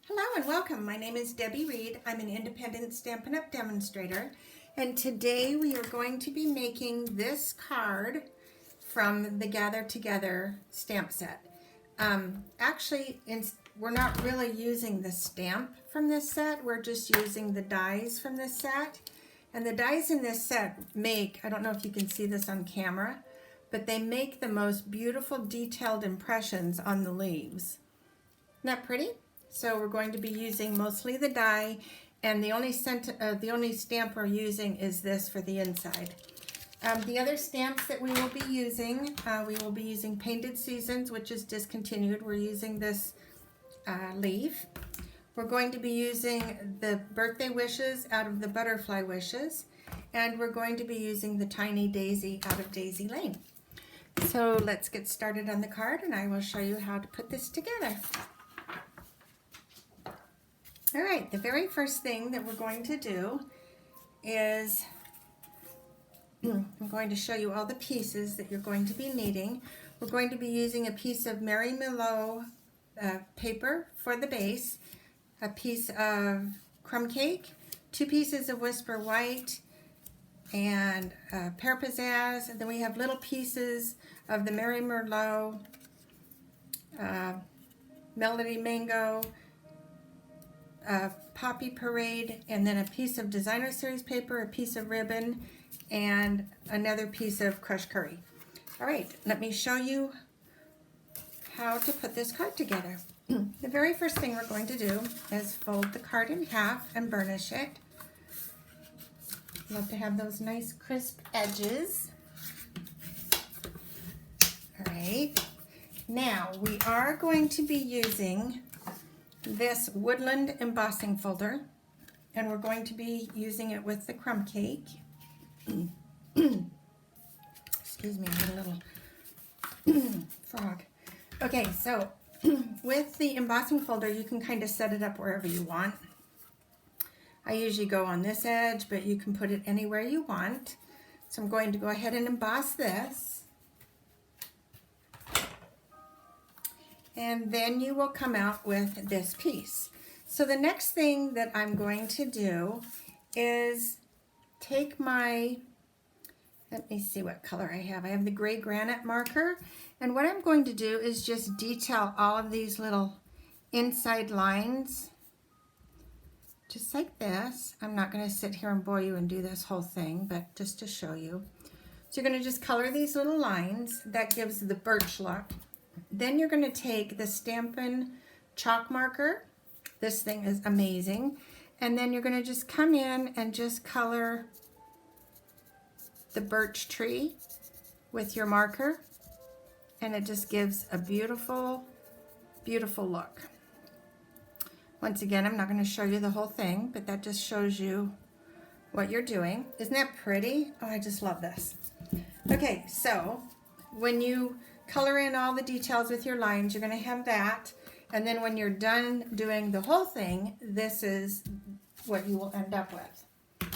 Hello and welcome. My name is Debbie Reed. I'm an independent Stampin' Up! Demonstrator, and today we are going to be making this card from the Gather Together stamp set. Actually, we're not really using the stamp from this set, we're just using the dies from this set. And the dies in this set make, I don't know if you can see this on camera, but they make the most beautiful detailed impressions on the leaves. Isn't that pretty? So we're going to be using mostly the die, and the only stamp we're using is this for the inside. The other stamps that we will be using Painted Seasons, which is discontinued. We're using this leaf. We're going to be using the Birthday Wishes out of the Butterfly Wishes, and we're going to be using the Tiny Daisy out of Daisy Lane. So let's get started on the card, and I will show you how to put this together. All right, the very first thing that we're going to do is I'm going to show you all the pieces that you're going to be needing. We're going to be using a piece of Merlot paper for the base, a piece of crumb cake, 2 pieces of Whisper White, and Pear Pizzazz. And then we have little pieces of the Merlot, Melody Mango, Poppy Parade, and then a piece of Designer Series paper, a piece of ribbon, and another piece of crushed curry. All right, let me show you how to put this card together. The very first thing we're going to do is fold the card in half and burnish it. Love to have those nice crisp edges. All right, now we are going to be using this Woodland embossing folder, and we're going to be using it with the crumb cake. Excuse me, I had a little frog. Okay, so with the embossing folder, you can kind of set it up wherever you want. I usually go on this edge, but you can put it anywhere you want. So I'm going to go ahead and emboss this. And then you will come out with this piece. So the next thing that I'm going to do is take my, let me see what color I have. I have the gray granite marker, and what I'm going to do is just detail all of these little inside lines, just like this. I'm not going to sit here and bore you and do this whole thing, but just to show you. So you're going to just color these little lines. That gives the birch look. Then you're going to take the Stampin' chalk marker. This thing is amazing. And then you're going to just come in and just color the birch tree with your marker. And it just gives a beautiful, beautiful look. Once again, I'm not going to show you the whole thing, but that just shows you what you're doing. Isn't that pretty? Oh, I just love this. Okay, so when you color in all the details with your lines, you're going to have that, and then when you're done doing the whole thing, this is what you will end up with.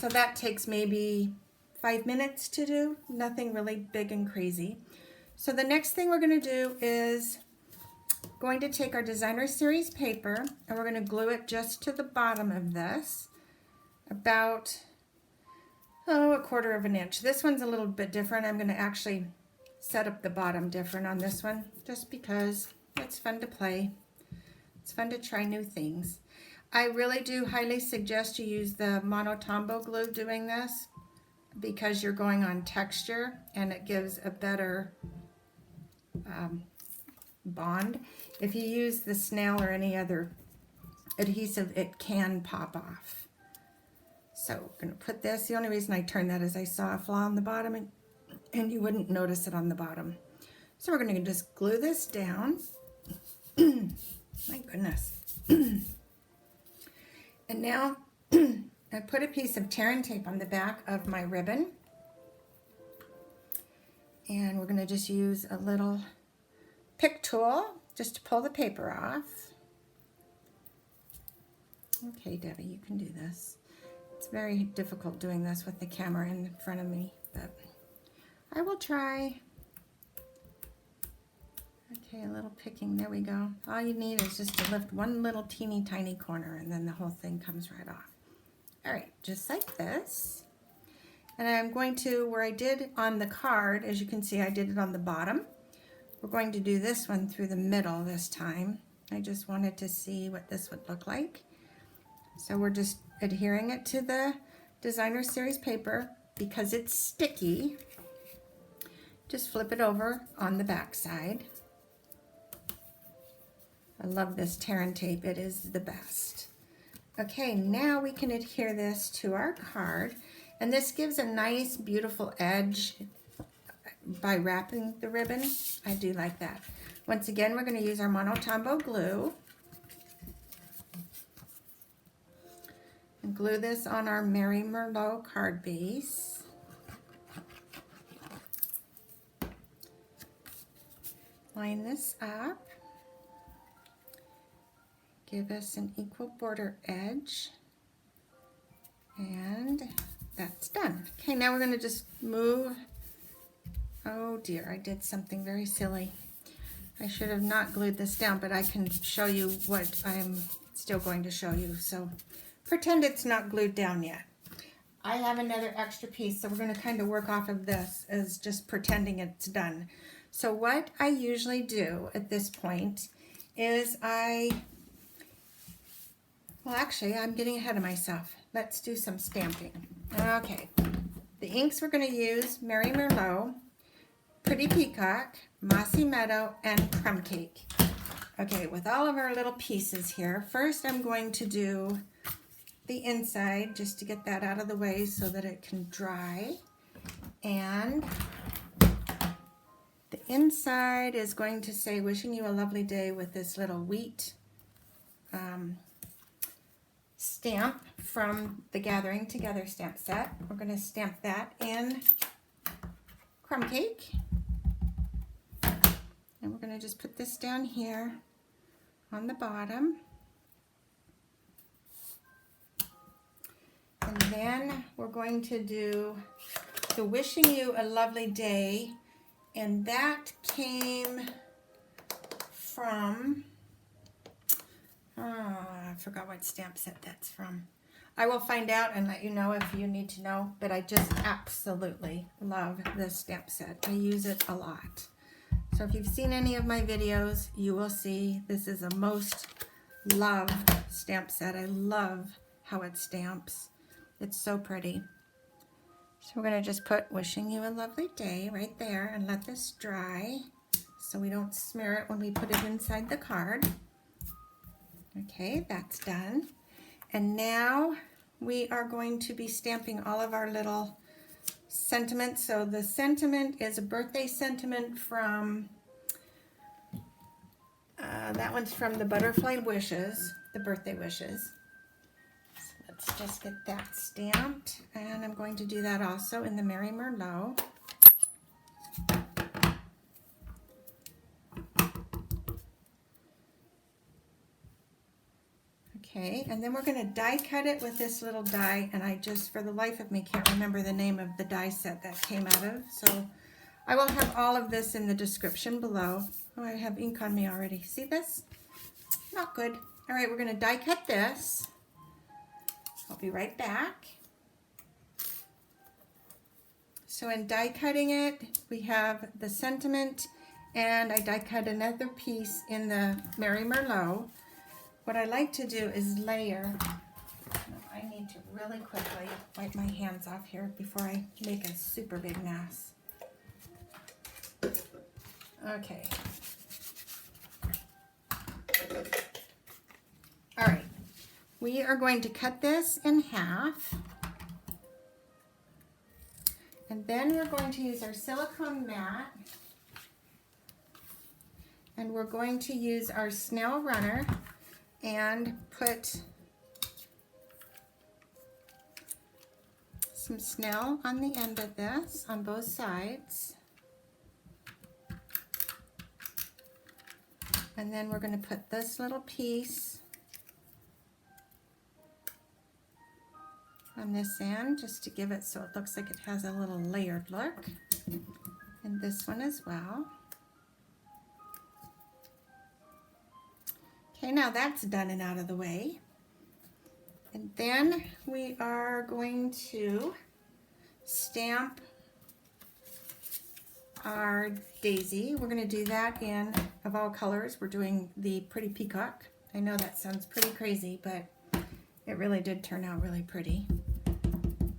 So that takes maybe 5 minutes to do, nothing really big and crazy. So the next thing we're going to do is going to take our Designer Series paper, and we're going to glue it just to the bottom of this, about a 1/4 of an inch. This one's a little bit different. I'm going to actually set up the bottom different on this one, just because it's fun to play. It's fun to try new things. I really do highly suggest you use the Monotombo glue doing this, because you're going on texture and it gives a better bond. If you use the snail or any other adhesive, it can pop off. So I'm going to put this. The only reason I turned that is I saw a flaw on the bottom, and you wouldn't notice it on the bottom. So we're going to just glue this down. My goodness. And now I put a piece of Terra tape on the back of my ribbon. And we're going to just use a little pick tool just to pull the paper off. Okay, Debbie, you can do this. It's very difficult doing this with the camera in front of me, but I will try. Okay, a little picking, there we go. All you need is just to lift one little teeny tiny corner and then the whole thing comes right off. All right, just like this. And I'm going to, where I did on the card, as you can see, I did it on the bottom. We're going to do this one through the middle this time. I just wanted to see what this would look like. So we're just adhering it to the designer series paper because it's sticky. Just flip it over on the back side. I love this Terra tape, it is the best. Okay, now we can adhere this to our card, and this gives a nice beautiful edge by wrapping the ribbon. I do like that. Once again, we're going to use our Monotombo glue and glue this on our Merry Merlot card base. Line this up. Give us an equal border edge, and that's done. Okay, now we're going to just move. Oh dear, I did something very silly. I should have not glued this down, but I can show you what I'm still going to show you. So pretend it's not glued down yet. I have another extra piece, so we're going to kind of work off of this as just pretending it's done. So what I usually do at this point is well, actually, I'm getting ahead of myself. Let's do some stamping. Okay, the inks we're going to use, Merry Merlot, Pretty Peacock, Mossy Meadow, and Crumb Cake. Okay, with all of our little pieces here, first I'm going to do the inside just to get that out of the way so that it can dry. And the inside is going to say, wishing you a lovely day, with this little wheat stamp from the Gathering Together stamp set. We're going to stamp that in Crumb Cake. And we're going to just put this down here on the bottom. And then we're going to do the Wishing You a Lovely Day, and that came from, I forgot what stamp set that's from. I will find out and let you know if you need to know, but I just absolutely love this stamp set. I use it a lot. So if you've seen any of my videos, you will see this is a most loved stamp set. I love how it stamps. It's so pretty. So we're going to just put Wishing You a Lovely Day right there and let this dry so we don't smear it when we put it inside the card. Okay, that's done. And now we are going to be stamping all of our little sentiments. So the sentiment is a birthday sentiment from, that one's from the Butterfly Wishes, the birthday wishes. So let's just get that stamped. And I'm going to do that also in the Merry Merlot. Okay, and then we're going to die cut it with this little die, and I just, for the life of me, can't remember the name of the die set that came out of. So I will have all of this in the description below. Oh, I have ink on me already. See this? Not good. All right, we're going to die cut this. I'll be right back. So in die cutting it, we have the sentiment, and I die cut another piece in the Merry Merlot. What I like to do is layer. I need to really quickly wipe my hands off here before I make a super big mess. Okay. All right. We are going to cut this in half. And then we're going to use our silicone mat. And we're going to use our snail runner and put some snail on the end of this on both sides. And then we're going to put this little piece on this end just to give it so it looks like it has a little layered look. And this one as well. Okay, now that's done and out of the way. And then we are going to stamp our daisy. We're going to do that in, of all colors, we're doing the Pretty Peacock. I know that sounds pretty crazy, but it really did turn out really pretty.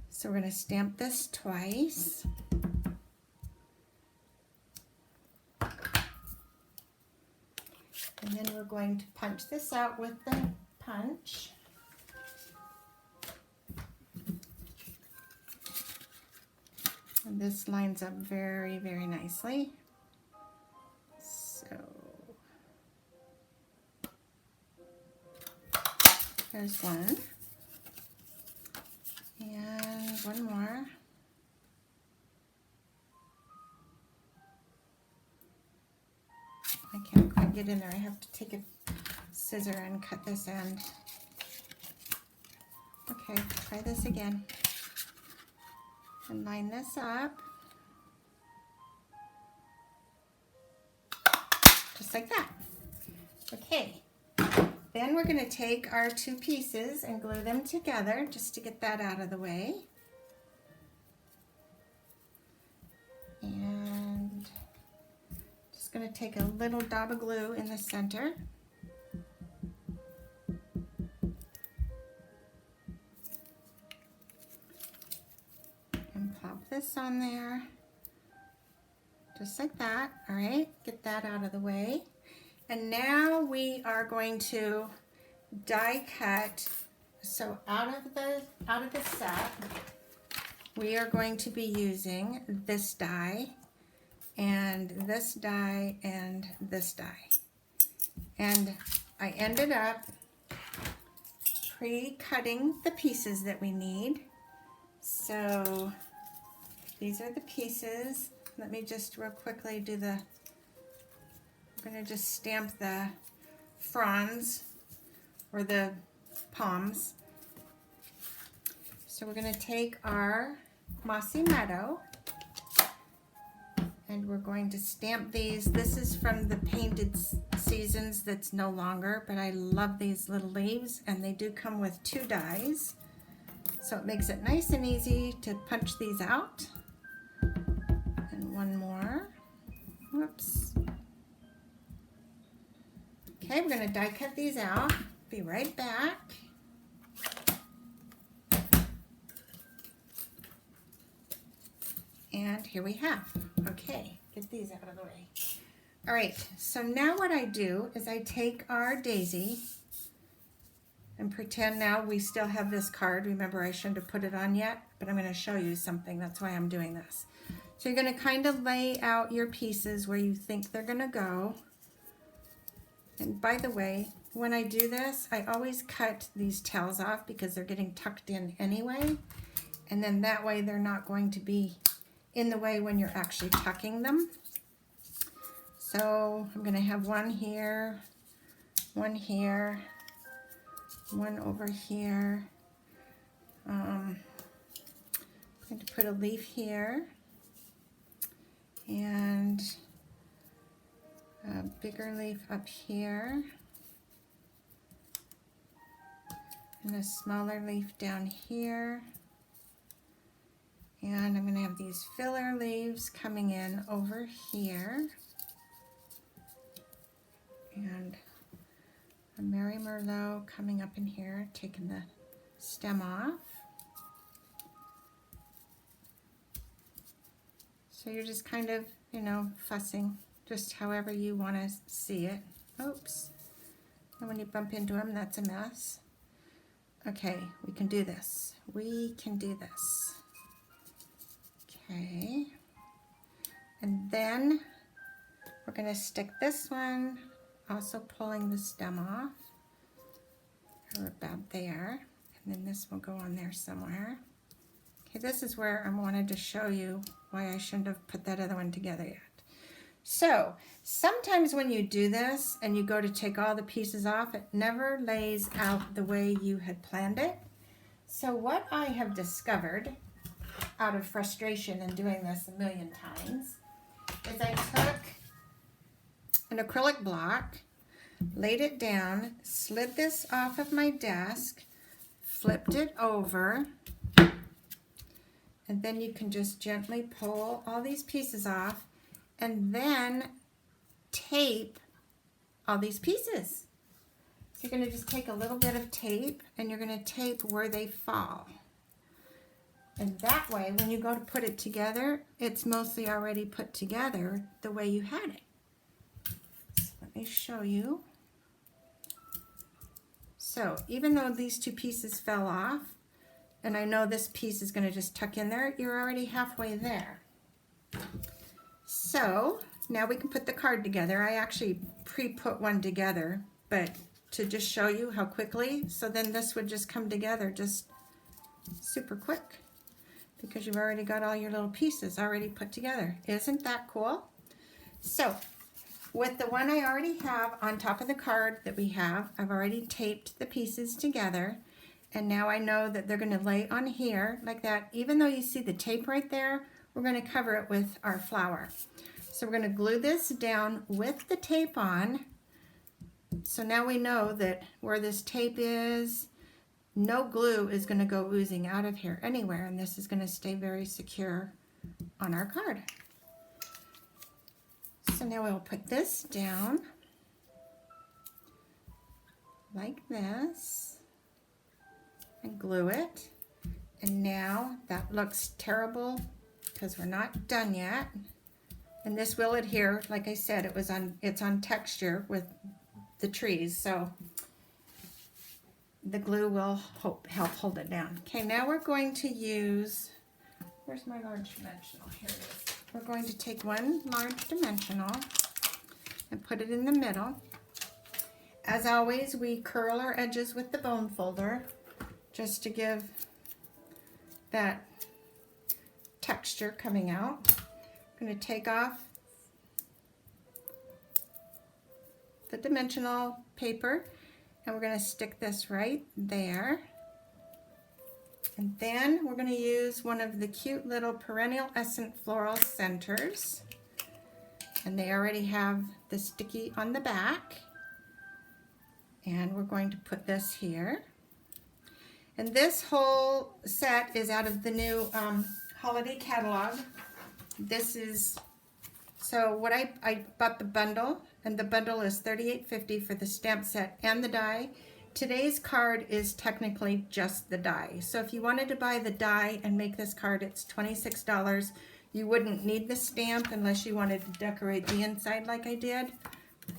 So we're going to stamp this twice. And then we're going to punch this out with the punch. And this lines up very, very nicely. So there's one. And one more. I can't quite get in there. I have to take a scissor and cut this end. Okay, try this again. And line this up. Just like that. Okay. Then we're going to take our two pieces and glue them together just to get that out of the way. And just going to take a little dab of glue in the center. And pop this on there. Just like that. All right, get that out of the way. And now we are going to die cut. So out of the set, we are going to be using this die and this die and this die. And I ended up pre-cutting the pieces that we need. So these are the pieces. Let me just real quickly do the, I'm going to just stamp the fronds or the palms. So we're going to take our Mossy Meadow and we're going to stamp these. This is from the Painted Seasons that's no longer, but I love these little leaves and they do come with two dies. So it makes it nice and easy to punch these out. And one more. Whoops. Okay, we're going to die cut these out. Be right back. And here we have. Okay, get these out of the way. All right, so now what I do is I take our daisy and pretend now we still have this card. Remember, I shouldn't have put it on yet, but I'm going to show you something. That's why I'm doing this. So you're going to kind of lay out your pieces where you think they're going to go. And by the way, when I do this, I always cut these tails off because they're getting tucked in anyway. And then that way they're not going to be in the way when you're actually tucking them. So I'm going to have one here, one here, one over here. I'm going to put a leaf here and a bigger leaf up here and a smaller leaf down here. And I'm going to have these filler leaves coming in over here. And a Mary Merlot coming up in here, taking the stem off. So you're just kind of, you know, fussing just however you want to see it. Oops. And when you bump into them, that's a mess. Okay, we can do this. We can do this. Okay. And then we're going to stick this one, also pulling the stem off. Or about there. And then this will go on there somewhere. Okay, this is where I wanted to show you why I shouldn't have put that other one together yet. So, sometimes when you do this and you go to take all the pieces off, it never lays out the way you had planned it. So what I have discovered out of frustration in doing this a million times is I took an acrylic block, laid it down, slid this off of my desk, flipped it over, and then you can just gently pull all these pieces off and then tape all these pieces. So you're going to just take a little bit of tape and you're going to tape where they fall. And that way, when you go to put it together, it's mostly already put together the way you had it. So let me show you. So even though these two pieces fell off, and I know this piece is going to just tuck in there, you're already halfway there. So now we can put the card together. I actually pre-put one together, but to just show you how quickly, so then this would just come together just super quick because you've already got all your little pieces already put together. Isn't that cool? So with the one I already have on top of the card that we have, I've already taped the pieces together. And now I know that they're going to lay on here like that. Even though you see the tape right there, we're going to cover it with our flower. So we're going to glue this down with the tape on. So now we know that where this tape is, no glue is going to go oozing out of here anywhere. And this is going to stay very secure on our card. So now we'll put this down like this. And glue it, and now that looks terrible because we're not done yet, and this will adhere. Like I said, it's on texture with the trees, so the glue will help hold it down. Okay, now we're going to use, where's my large dimensional? Here it is. We're going to take one large dimensional and put it in the middle. As always, we curl our edges with the bone folder, just to give that texture coming out. I'm going to take off the dimensional paper and we're going to stick this right there. And then we're going to use one of the cute little perennial essence floral centers. And they already have the sticky on the back. And we're going to put this here. And this whole set is out of the new holiday catalog. This is, so what I bought the bundle, and the bundle is $38.50 for the stamp set and the die. Today's card is technically just the die. So if you wanted to buy the die and make this card, it's $26. You wouldn't need the stamp unless you wanted to decorate the inside like I did,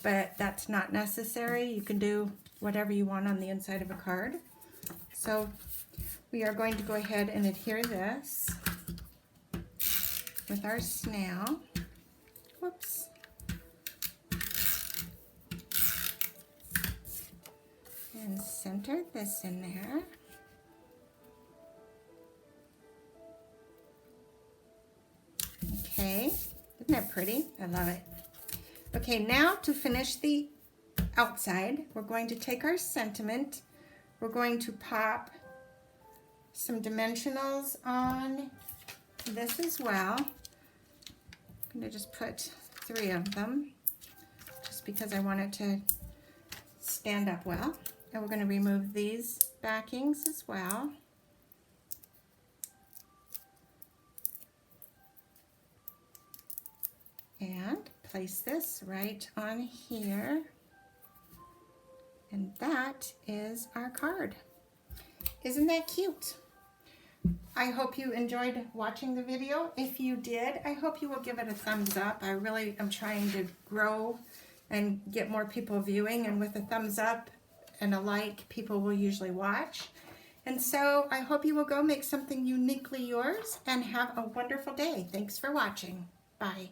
but that's not necessary. You can do whatever you want on the inside of a card. So we are going to go ahead and adhere this with our snail. Whoops. And center this in there. Okay, isn't that pretty? I love it. Okay, now to finish the outside, we're going to take our sentiment. We're going to pop some dimensionals on this as well. I'm going to just put 3 of them just because I want it to stand up well. And we're going to remove these backings as well. And place this right on here. And that is our card. Isn't that cute? I hope you enjoyed watching the video. If you did, I hope you will give it a thumbs up. I really am trying to grow and get more people viewing, and with a thumbs up and a like, people will usually watch. And so I hope you will go make something uniquely yours and have a wonderful day. Thanks for watching. Bye.